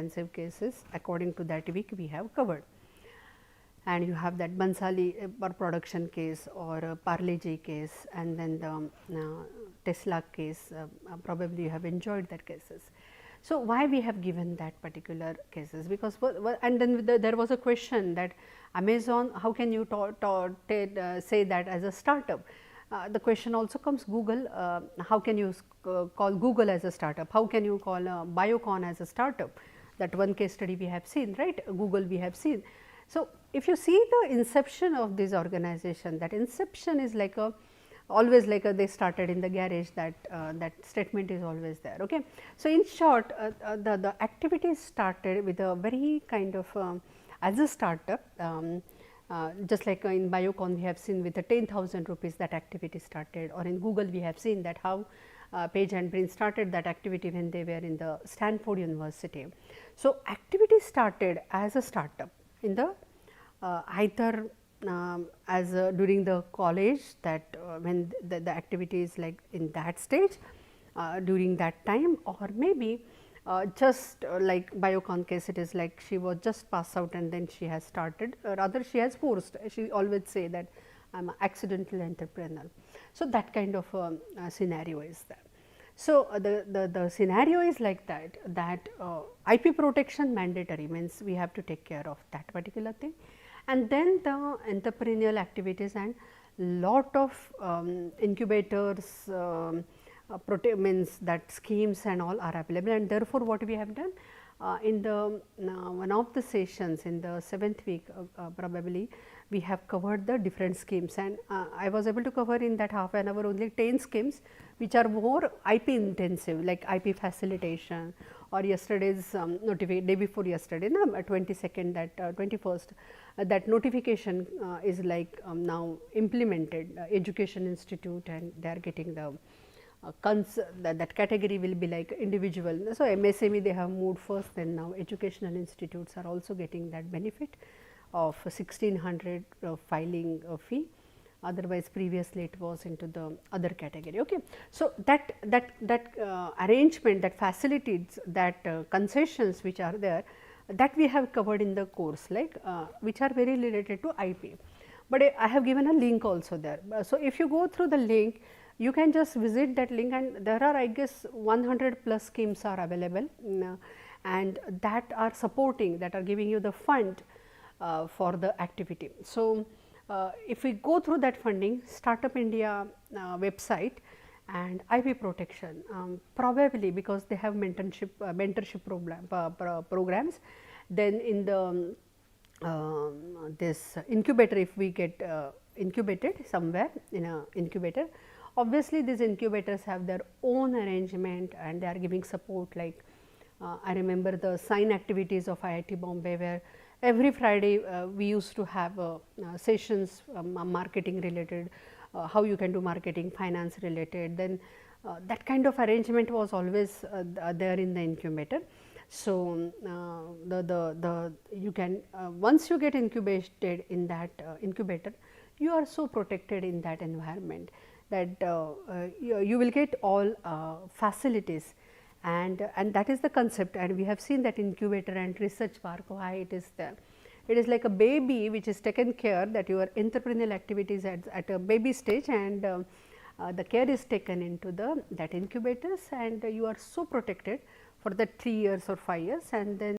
intensive cases according to that week we have covered. And you have that Bansali production case or Parle-G case, and then the Tesla case, probably you have enjoyed that cases. So, why we have given that particular cases? Because and then there was a question that Amazon, how can you say that as a startup? The question also comes, Google, how can you call Google as a startup? How can you call Biocon as a startup? That one case study we have seen, right? Google we have seen. So, if you see the inception of this organization, that inception is like a always like a, they started in the garage, that that statement is always there. Okay. So, in short, the activity started with a very kind of as a startup, just like in Biocon we have seen with the 10,000 rupees that activity started, or in Google we have seen that how Page and Brin started that activity when they were in the Stanford University. So, activity started as a startup in the either as during the college, that when the activity is like in that stage during that time, or maybe just like Biocon case, it is like she was just passed out and then she has started, rather she has forced, she always say that I am an accidental entrepreneur. So, that kind of scenario is there. So, the scenario is like that, that IP protection mandatory, means we have to take care of that particular thing, and then the entrepreneurial activities and lot of incubators means that schemes and all are available, and therefore, what we have done in the one of the sessions in the 7th week probably we have covered the different schemes, and I was able to cover in that half an hour only 10 schemes which are more IP intensive, like IP facilitation, or yesterday's day before yesterday, no, 22nd, that 21st, that notification is like now implemented, Education Institute, and they are getting the that category will be like individual. So, MSME they have moved first, then now educational institutes are also getting that benefit of 1600 filing fee, otherwise previously it was into the other category. Okay. So, that arrangement, that facilities, that concessions which are there, that we have covered in the course, like which are very related to IP, but I have given a link also there. So, if you go through the link, you can just visit that link, and there are I guess 100 plus schemes are available, and that are supporting, that are giving you the fund for the activity. So, if we go through that funding, Startup India website and IP protection, probably because they have mentorship programs, then in the this incubator, if we get incubated somewhere in a incubator, obviously these incubators have their own arrangement and they are giving support, like I remember the sign activities of IIT Bombay, where every Friday we used to have sessions marketing related, how you can do marketing, finance related, then that kind of arrangement was always there in the incubator. So, you can once you get incubated in that incubator, you are so protected in that environment that you will get all facilities, and that is the concept, and we have seen that incubator and research park, why it is there. It is like a baby which is taken care, that your entrepreneurial activities at a baby stage, and the care is taken into the that incubators, and you are so protected for the 3 years or 5 years, and then